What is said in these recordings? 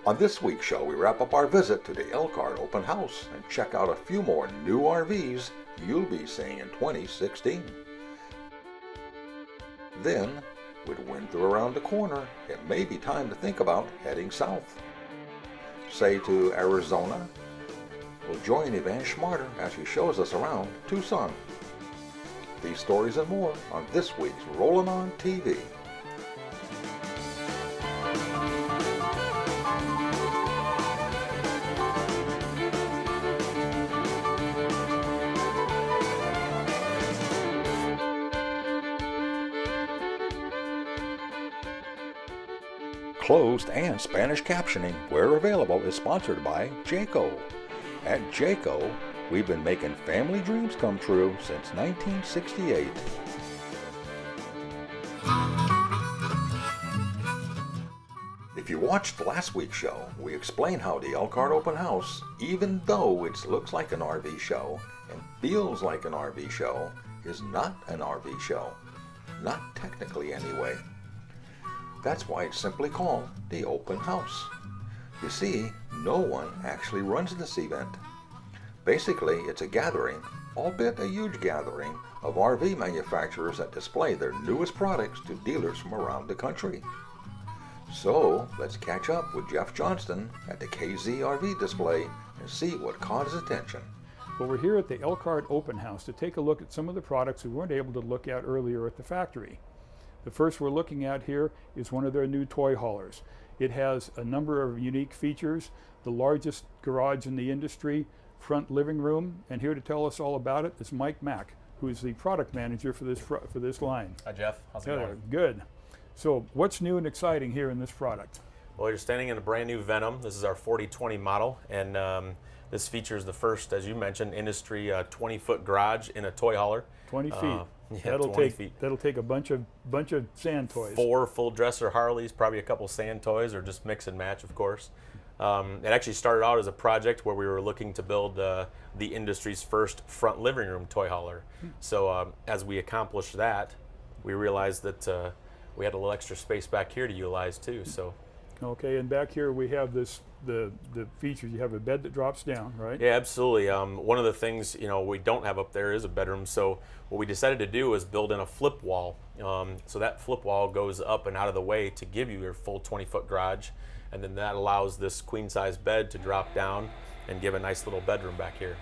On this week's show, we wrap up our visit to the Elkhart Open House and check out a few more new RVs you'll be seeing in 2016. Then, with winter around the corner, it may be time to think about heading south. Say to Arizona. We'll join Yvonne Schmarter as she shows us around Tucson. These stories and more on this week's Rollin On TV. Closed and Spanish captioning, where available, is sponsored by Jayco. At Jayco, we've been making family dreams come true since 1968. If you watched last week's show, we explained how the Elkhart Open House, even though it looks like an RV show and feels like an RV show, is not an RV show. Not technically anyway. That's why it's simply called the Open House. You see, no one actually runs this event. Basically, it's a gathering, albeit a huge gathering, of RV manufacturers that display their newest products to dealers from around the country. So, let's catch up with Jeff Johnston at the KZ RV display and see what caught his attention. Well, we're here at the Elkhart Open House to take a look at some of the products we weren't able to look at earlier at the factory. The first we're looking at here is one of their new toy haulers. It has a number of unique features, the largest garage in the industry, front living room, and here to tell us all about it is Mike Mack, who is the product manager for this line. Hi Jeff, how's it going? Good. So what's new and exciting here in this product? Well, you're standing in a brand new Venom. This is our 4020 model, and this features the first, as you mentioned, industry 20-foot garage in a toy hauler. 20 feet. Yeah, that'll 20 take feet. That'll take a bunch of sand toys. 4 full dresser Harleys, probably a couple sand toys, or just mix and match, of course. It actually started out as a project where we were looking to build the industry's first front living room toy hauler. So as we accomplished that, we realized that we had a little extra space back here to utilize too. So. Okay, and back here we have the features. You have a bed that drops down, right? Yeah, absolutely. One of the things we don't have up there is a bedroom. So what we decided to do is build in a flip wall. So that flip wall goes up and out of the way to give you your full 20-foot garage, and then that allows this queen-size bed to drop down and give a nice little bedroom back here.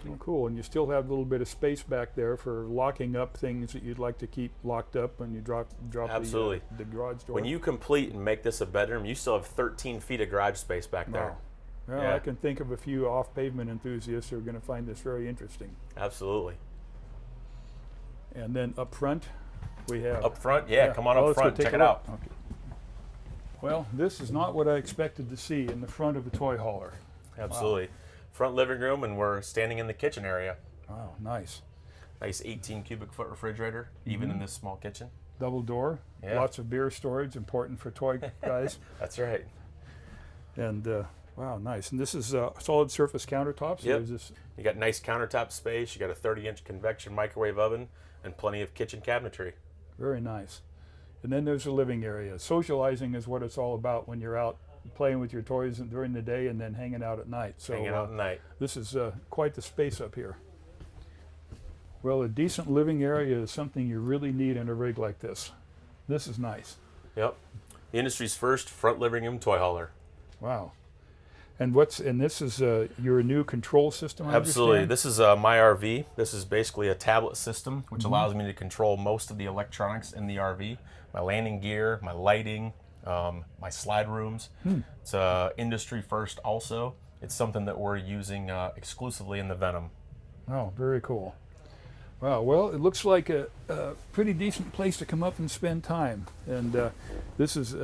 Oh, cool, and you still have a little bit of space back there for locking up things that you'd like to keep locked up when you drop Absolutely. The garage door. When you complete and make this a bedroom, you still have 13 feet of garage space back there. Wow. Well, Yeah. I can think of a few off-pavement enthusiasts who are going to find this very interesting. Absolutely. And then up front, we have... Up front? Yeah, come on Well, up let's go front, take check a it look. out. Okay. Well, this is not what I expected to see in the front of a toy hauler. Absolutely. Front living room, and we're standing in the kitchen area. Wow, nice. Nice 18 cubic foot refrigerator, even in this small kitchen. Double door, Yeah. lots of beer storage, important for toy guys. That's right. And wow, nice. And this is solid surface countertops. So Yep. there's this, You got nice countertop space, you got a 30-inch convection microwave oven, and plenty of kitchen cabinetry. very nice. And then there's the living area. Socializing is what it's all about when you're out playing with your toys during the day and then hanging out at night. So Hanging out at night. this is quite the space up here. Well, a decent living area is something you really need in a rig like this. This is nice. Yep. The industry's first front living room toy hauler. Wow. And this is your new control system, I Absolutely. understand? This is my RV. This is basically a tablet system, which allows me to control most of the electronics in the RV. My landing gear, my lighting, my slide rooms. It's industry first also. It's something that we're using exclusively in the Venom. Oh, very cool. Wow, well, it looks like a pretty decent place to come up and spend time. And this is,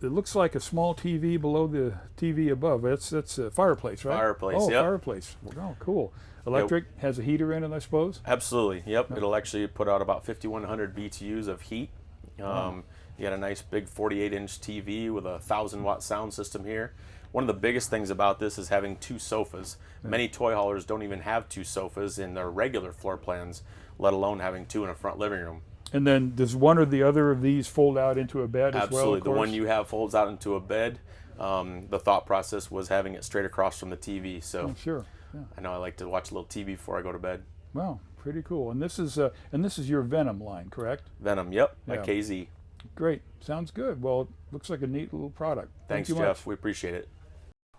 it looks like a small TV below the TV above. That's a fireplace, right? Fireplace, oh, yep. Fireplace. Oh, cool. Electric, has a heater in it, I suppose? Absolutely, yep. It'll actually put out about 5,100 BTUs of heat. You got a nice big 48-inch TV with a 1,000-watt sound system here. One of the biggest things about this is having 2 sofas. Many toy haulers don't even have 2 sofas in their regular floor plans, let alone having 2 in a front living room. And then does one or the other of these fold out into a bed as well? Absolutely. The one you have folds out into a bed. The thought process was having it straight across from the TV. So sure. Yeah. I know I like to watch a little TV before I go to bed. Wow, pretty cool. And this is your Venom line, correct? Venom, yep, Yeah. at KZ. Great. Sounds good. Well, it looks like a neat little product. Thanks, Thank you Jeff. much. We appreciate it.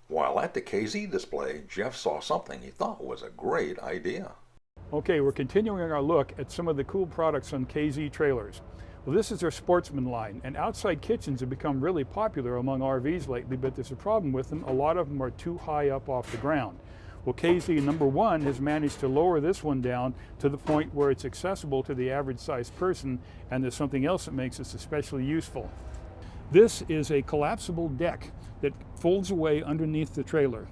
While at the KZ display, Jeff saw something he thought was a great idea. Okay, we're continuing our look at some of the cool products on KZ trailers. Well, this is their Sportsman line, and outside kitchens have become really popular among RVs lately, but there's a problem with them. A lot of them are too high up off the ground. Well, KZ #1 has managed to lower this one down to the point where it's accessible to the average sized person, and there's something else that makes this especially useful. This is a collapsible deck that folds away underneath the trailer.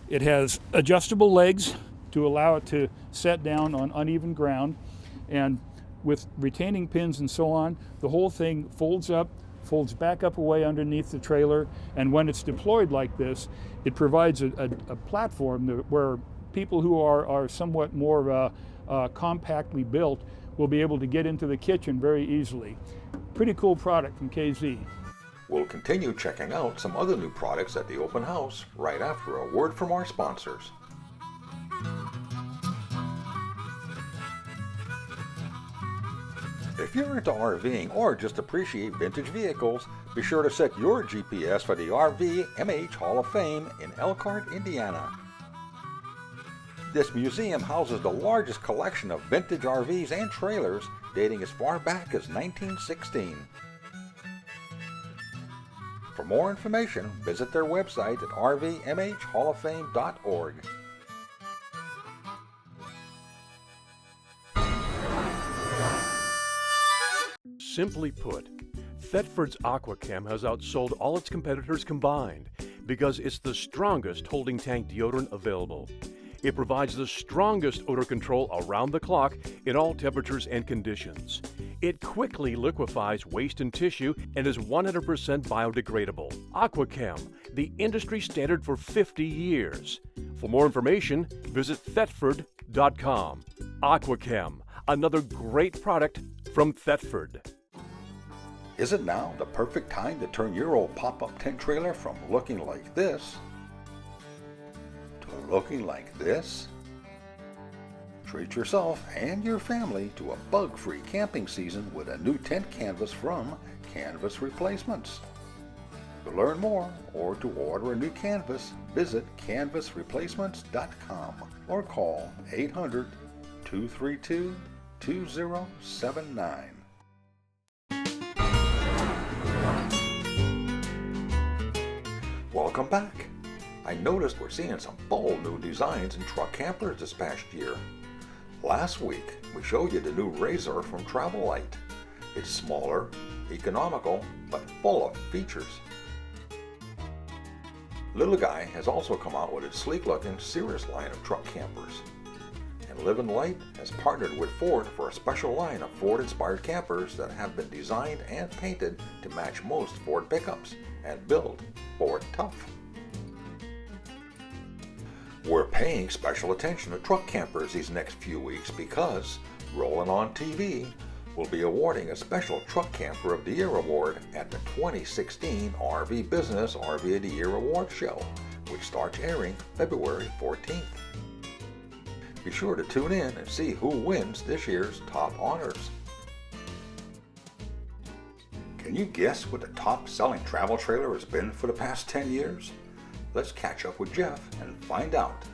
It has adjustable legs to allow it to set down on uneven ground, and with retaining pins and so on, the whole thing folds up, folds back up away underneath the trailer, and when it's deployed like this, it provides a platform where people who are somewhat more compactly built will be able to get into the kitchen very easily. Pretty cool product from KZ. We'll continue checking out some other new products at the open house right after a word from our sponsors. If you're into RVing or just appreciate vintage vehicles, be sure to set your GPS for the RV MH Hall of Fame in Elkhart, Indiana. This museum houses the largest collection of vintage RVs and trailers dating as far back as 1916. For more information, visit their website at rvmhhalloffame.org. Simply put, Thetford's Aquachem has outsold all its competitors combined because it's the strongest holding tank deodorant available. It provides the strongest odor control around the clock in all temperatures and conditions. It quickly liquefies waste and tissue and is 100% biodegradable. Aquachem, the industry standard for 50 years. For more information, visit Thetford.com. Aquachem, another great product from Thetford. Is it now the perfect time to turn your old pop-up tent trailer from looking like this to looking like this? Treat yourself and your family to a bug-free camping season with a new tent canvas from Canvas Replacements. To learn more or to order a new canvas, visit canvasreplacements.com or call 800-232-2079. Welcome back. I noticed we're seeing some bold new designs in truck campers this past year. Last week, we showed you the new Razor from Travel Light. It's smaller, economical, but full of features. Little Guy has also come out with its sleek-looking Cirrus line of truck campers. And Livin' Light has partnered with Ford for a special line of Ford-inspired campers that have been designed and painted to match most Ford pickups and build Ford tough. We're paying special attention to truck campers these next few weeks because Rollin On TV will be awarding a special Truck Camper of the Year award at the 2016 RV Business RV of the Year Award Show, which starts airing February 14th. Be sure to tune in and see who wins this year's top honors. Can you guess what the top-selling travel trailer has been for the past 10 years? Let's catch up with Jeff and find out.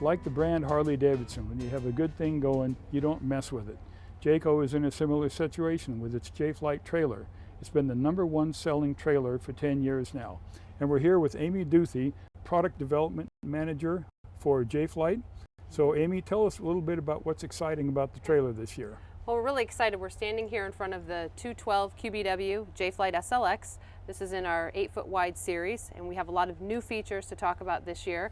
Like the brand Harley-Davidson, when you have a good thing going, you don't mess with it. Jayco is in a similar situation with its Jayflight trailer. It's been the #1 selling trailer for 10 years now. And we're here with Amy Duthie, Product Development Manager for Jayflight. So Amy, tell us a little bit about what's exciting about the trailer this year. Well, we're really excited. We're standing here in front of the 212 QBW Jayflight SLX. This is in our 8-foot wide series, and we have a lot of new features to talk about this year.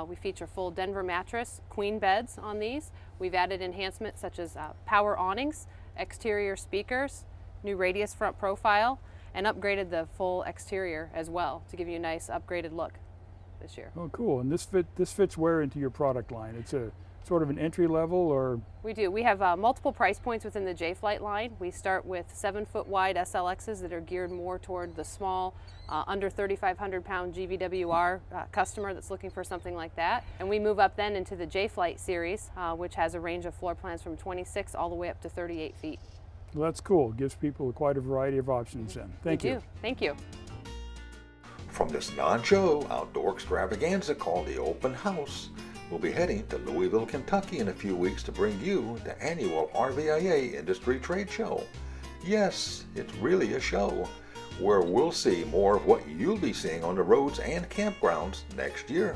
We feature full Denver mattress, queen beds on these. We've added enhancements such as power awnings, exterior speakers, new radius front profile, and upgraded the full exterior as well to give you a nice upgraded look this year. Oh, cool. And this fits where into your product line? It's a sort of an entry level, or? We do. We have multiple price points within the Jayflight line. We start with 7-foot wide SLXs that are geared more toward the small, under 3,500 pound GVWR customer that's looking for something like that. And we move up then into the Jayflight series, which has a range of floor plans from 26 all the way up to 38 feet. Well, that's cool. It gives people quite a variety of options then. Thank you. Thank you. From this non-show outdoor extravaganza called the Open House, we'll be heading to Louisville, Kentucky in a few weeks to bring you the annual RVIA Industry Trade Show. Yes, it's really a show where we'll see more of what you'll be seeing on the roads and campgrounds next year.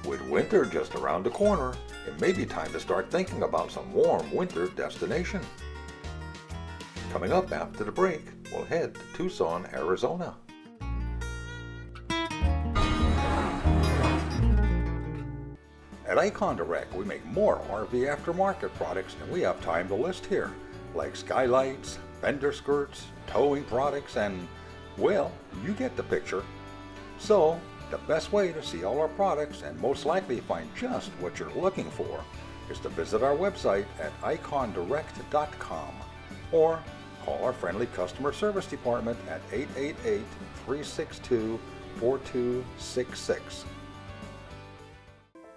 With winter just around the corner, it may be time to start thinking about some warm winter destination. Coming up after the break, we'll head to Tucson, Arizona. At Icon Direct, we make more RV aftermarket products than we have time to list here, like skylights, fender skirts, towing products, and, well, you get the picture. So, the best way to see all our products and most likely find just what you're looking for is to visit our website at icondirect.com or call our friendly customer service department at 888-362-4266.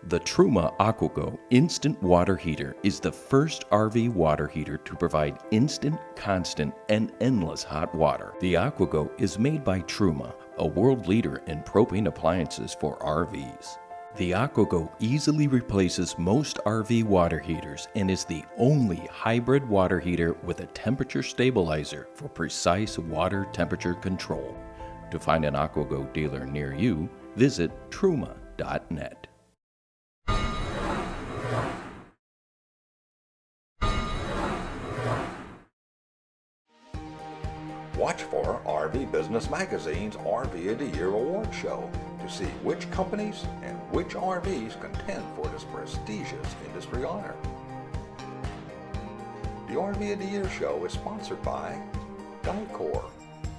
The Truma AquaGo Instant Water Heater is the first RV water heater to provide instant, constant, and endless hot water. The AquaGo is made by Truma, a world leader in propane appliances for RVs. The AquaGo easily replaces most RV water heaters and is the only hybrid water heater with a temperature stabilizer for precise water temperature control. To find an AquaGo dealer near you, visit truma.net. Watch for RV Business Magazine's RV of the Year Award Show to see which companies and which RVs contend for this prestigious industry honor. The RV of the Year Show is sponsored by Jayco,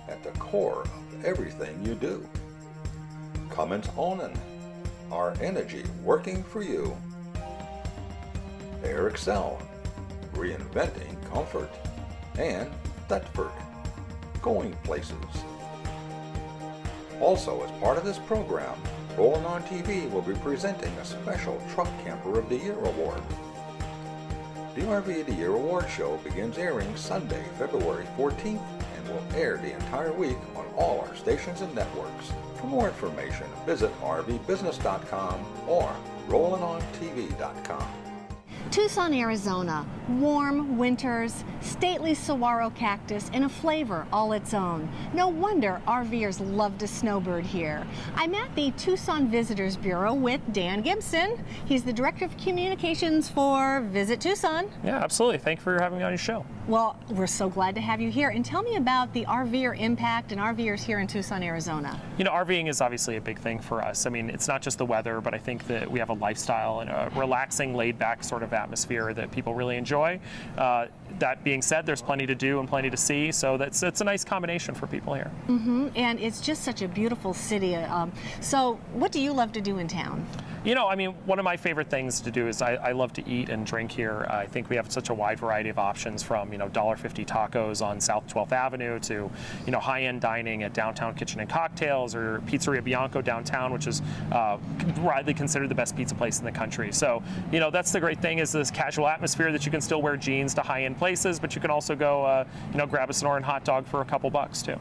at the core of everything you do. Cummins Onan, our energy working for you. Air Excel, reinventing comfort. And Thetford, going places. Also, as part of this program, Rollin On TV will be presenting a special Truck Camper of the Year award. The RV of the Year award show begins airing Sunday, February 14th and will air the entire week on all our stations and networks. For more information, visit rvbusiness.com or rollinontv.com. Tucson, Arizona, warm winters, stately saguaro cactus, and a flavor all its own. No wonder RVers love to snowbird here. I'm at the Tucson Visitors Bureau with Dan Gibson. He's the Director of Communications for Visit Tucson. Yeah, absolutely. Thank you for having me on your show. Well, we're so glad to have you here. And tell me about the RVer impact and RVers here in Tucson, Arizona. You know, RVing is obviously a big thing for us. I mean, it's not just the weather, but I think that we have a lifestyle and a relaxing, laid-back sort of atmosphere that people really enjoy. That being said, there's plenty to do and plenty to see, so it's a nice combination for people here. Mm-hmm. And it's just such a beautiful city. So what do you love to do in town? You know, I mean, one of my favorite things to do is I love to eat and drink here. I think we have such a wide variety of options from, you know, $1.50 tacos on South 12th Avenue to, you know, high-end dining at Downtown Kitchen and Cocktails or Pizzeria Bianco downtown, which is widely considered the best pizza place in the country. So, you know, that's the great thing is this casual atmosphere that you can still wear jeans to high-end places, but you can also go, you know, grab a Sonoran hot dog for a couple bucks too.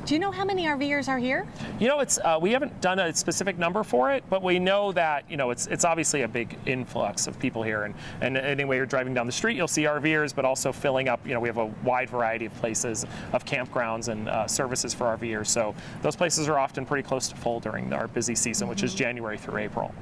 Do you know how many RVers are here? You know, it's we haven't done a specific number for it, but we know that that, you know, it's obviously a big influx of people here, and anyway, you're driving down the street, you'll see RVers, but also filling up, you know, we have a wide variety of places of campgrounds and services for RVers, so those places are often pretty close to full during our busy season, which is January through April.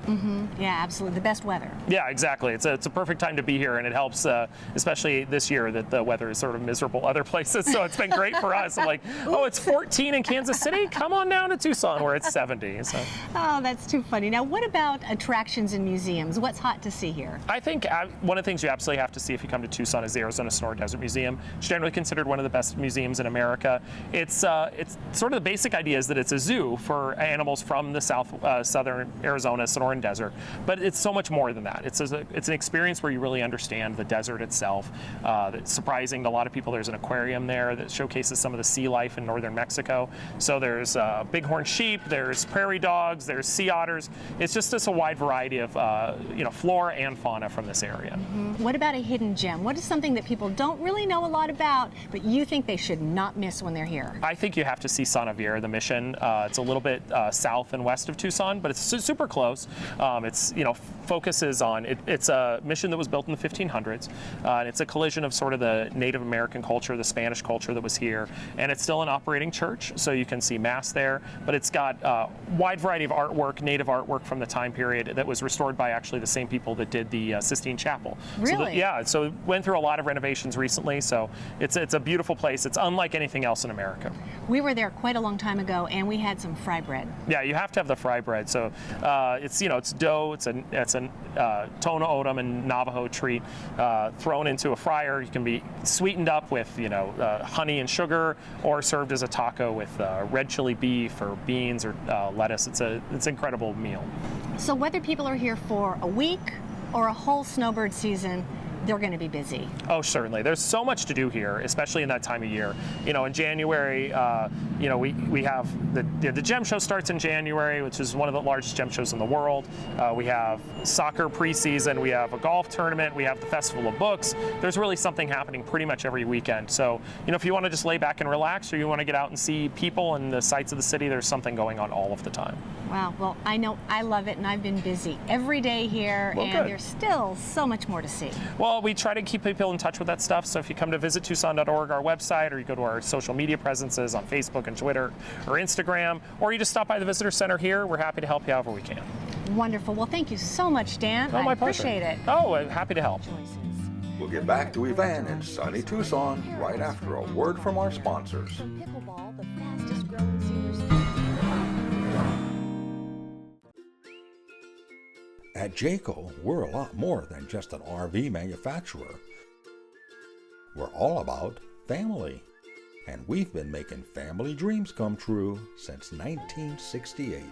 Yeah, absolutely, the best weather. Yeah, exactly. It's a perfect time to be here, and it helps, especially this year that the weather is sort of miserable other places, so it's been great for us. I'm like, oh, it's 14 in Kansas City? Come on down to Tucson where it's 70. So. Oh, that's too funny. Now, what about attractions and museums? What's hot to see here? I think one of the things you absolutely have to see if you come to Tucson is the Arizona Sonora Desert Museum. It's generally considered one of the best museums in America. It's sort of the basic idea is that it's a zoo for animals from the southern Arizona Sonoran Desert, but it's so much more than that. It's an experience where you really understand the desert itself. It's surprising to a lot of people. There's an aquarium there that showcases some of the sea life in northern Mexico. So there's bighorn sheep, there's prairie dogs, there's sea otters. It's just a wide variety of you know, flora and fauna from this area. What about a hidden gem? What is something that people don't really know a lot about, but you think they should not miss when they're here? I think you have to see San Javier, the mission. It's a little bit south and west of Tucson, but it's super close. It's, you know, focuses on, it's a mission that was built in the 1500s, and it's a collision of sort of the Native American culture, the Spanish culture that was here, and it's still an operating church, so you can see Mass there, but it's got a wide variety of artwork, native artwork from the time period that was restored by actually the same people that did the Sistine Chapel. Really? So it went through a lot of renovations recently, so it's a beautiful place. It's unlike anything else in America. We were there quite a long time ago, and we had some fry bread. Yeah, you have to have the fry bread. So it's, you know, it's dough, it's a Tono Odom and Navajo treat thrown into a fryer. You can be sweetened up with, you know, honey and sugar, or served as a taco with red chili beef or beans or lettuce. It's an incredible meal. So whether people are here for a week or a whole snowbird season, they're going to be busy. Oh, certainly. There's so much to do here, especially in that time of year. You know, in January, you know, we have the Gem Show starts in January, which is one of the largest gem shows in the world. We have soccer preseason. We have a golf tournament. We have the Festival of Books. There's really something happening pretty much every weekend. So, you know, if you want to just lay back and relax, or you want to get out and see people and the sights of the city, there's something going on all of the time. Wow. Well, I know I love it, and I've been busy every day here, Well, and good. there's still so much more to see. Well, we try to keep people in touch with that stuff. So if you come to visittucson.org, our website, or you go to our social media presences on Facebook and Twitter or Instagram, or you just stop by the visitor center here, we're happy to help you however we can. Wonderful. Well, thank you so much, Dan. Oh, my I pleasure. appreciate it. Oh, I'm happy to help. Choices. We'll get back to Evan in sunny Tucson right after a word from our sponsors. Pickleball, the fastest growing senior sport. At Jayco, we're a lot more than just an RV manufacturer. We're all about family, and we've been making family dreams come true since 1968.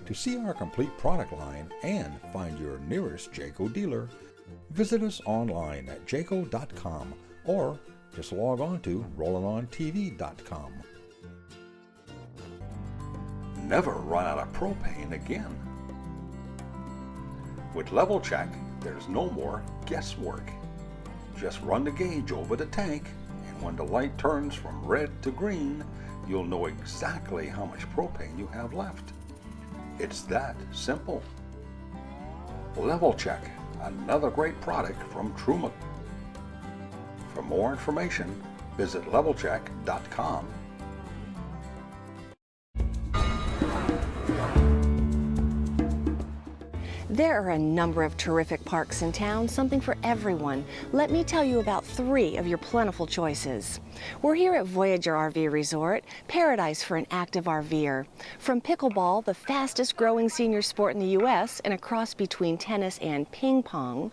To see our complete product line and find your nearest Jayco dealer, visit us online at jayco.com or just log on to rollinontv.com. Never run out of propane again. With Level Check, there's no more guesswork. Just run the gauge over the tank, and when the light turns from red to green, you'll know exactly how much propane you have left. It's that simple. Level Check, another great product from Truma. For more information, visit levelcheck.com. There are a number of terrific parks in town, something for everyone. Let me tell you about 3 of your plentiful choices. We're here at Voyager RV Resort, paradise for an active RVer. From pickleball, the fastest growing senior sport in the U.S., and a cross between tennis and ping pong,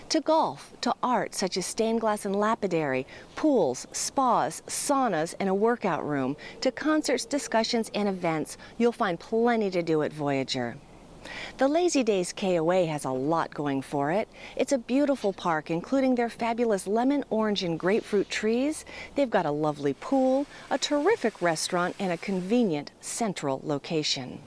to golf, to art such as stained glass and lapidary, pools, spas, saunas, and a workout room, to concerts, discussions, and events, you'll find plenty to do at Voyager. The Lazy Days KOA has a lot going for it. It's a beautiful park, including their fabulous lemon, orange, and grapefruit trees. They've got a lovely pool, a terrific restaurant, and a convenient central location.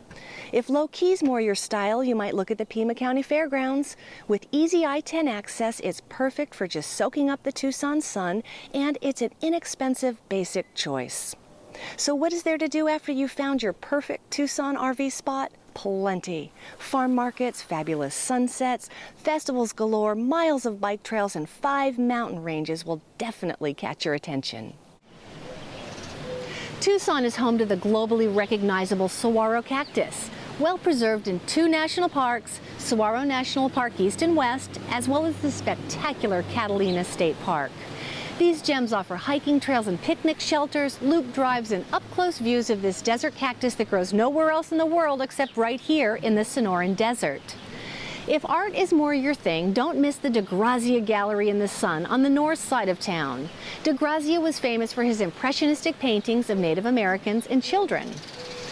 If low-key's more your style, you might look at the Pima County Fairgrounds. With easy I-10 access, it's perfect for just soaking up the Tucson sun, and it's an inexpensive, basic choice. So what is there to do after you've found your perfect Tucson RV spot? Plenty. Farm markets, fabulous sunsets, festivals galore, miles of bike trails, and 5 mountain ranges will definitely catch your attention. Tucson is home to the globally recognizable saguaro cactus, well preserved in 2 national parks, Saguaro National Park East and West, as well as the spectacular Catalina State Park. These gems offer hiking trails and picnic shelters, loop drives, and up-close views of this desert cactus that grows nowhere else in the world except right here in the Sonoran Desert. If art is more your thing, don't miss the De Grazia Gallery in the Sun on the north side of town. De Grazia was famous for his impressionistic paintings of Native Americans and children.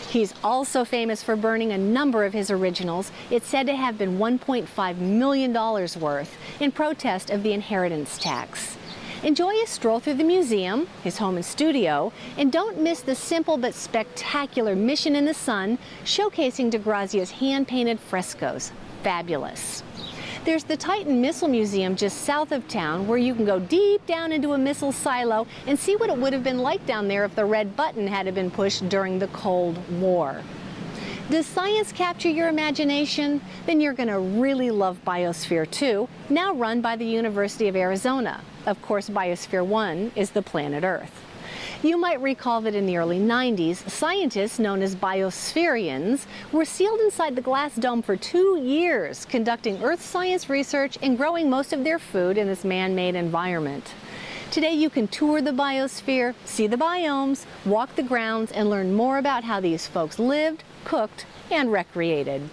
He's also famous for burning a number of his originals. It's said to have been $1.5 million worth in protest of the inheritance tax. Enjoy a stroll through the museum, his home and studio, and don't miss the simple but spectacular Mission in the Sun, showcasing De Grazia's hand-painted frescoes. Fabulous. There's the Titan Missile Museum just south of town, where you can go deep down into a missile silo and see what it would have been like down there if the red button had been pushed during the Cold War. Does science capture your imagination? Then you're going to really love Biosphere 2, now run by the University of Arizona. Of course, Biosphere 1 is the planet Earth. You might recall that in the early 90s, scientists known as biospherians were sealed inside the glass dome for 2 years, conducting earth science research and growing most of their food in this man-made environment. Today you can tour the biosphere, see the biomes, walk the grounds, and learn more about how these folks lived, cooked, and recreated.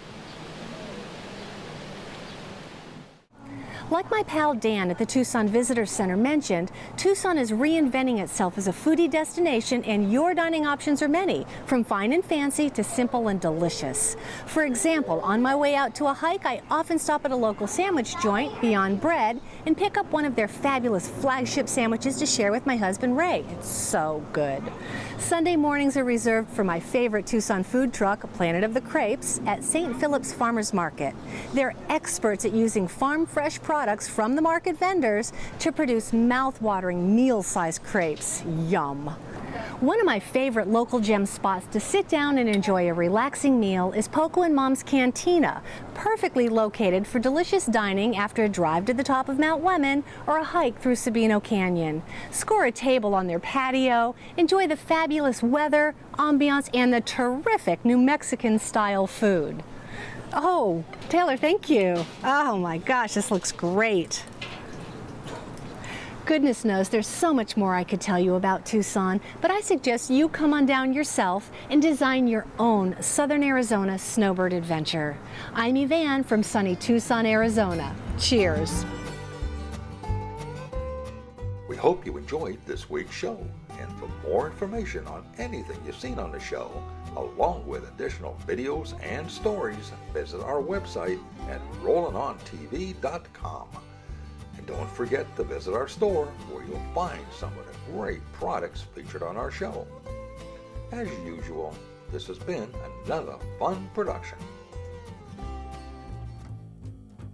Like my pal Dan at the Tucson Visitor Center mentioned, Tucson is reinventing itself as a foodie destination, and your dining options are many, from fine and fancy to simple and delicious. For example, on my way out to a hike, I often stop at a local sandwich joint, Beyond Bread, and pick up one of their fabulous flagship sandwiches to share with my husband Ray. It's so good. Sunday mornings are reserved for my favorite Tucson food truck, Planet of the Crepes, at St. Philip's Farmers Market. They're experts at using farm-fresh products from the market vendors to produce mouth-watering meal-sized crepes. Yum! One of my favorite local gem spots to sit down and enjoy a relaxing meal is Poco and Mom's Cantina, perfectly located for delicious dining after a drive to the top of Mount Lemon or a hike through Sabino Canyon. Score a table on their patio, enjoy the fabulous weather, ambiance, and the terrific New Mexican-style food. Oh, Taylor, thank you. Oh my gosh, this looks great. Goodness knows there's so much more I could tell you about Tucson, but I suggest you come on down yourself and design your own Southern Arizona snowbird adventure. I'm Yvonne from sunny Tucson, Arizona. Cheers. We hope you enjoyed this week's show, and for more information on anything you've seen on the show, along with additional videos and stories, visit our website at rollinontv.com. And don't forget to visit our store, where you'll find some of the great products featured on our show. As usual, this has been another fun production.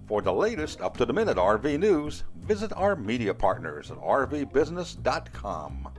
For the latest up-to-the-minute RV news, visit our media partners at rvbusiness.com.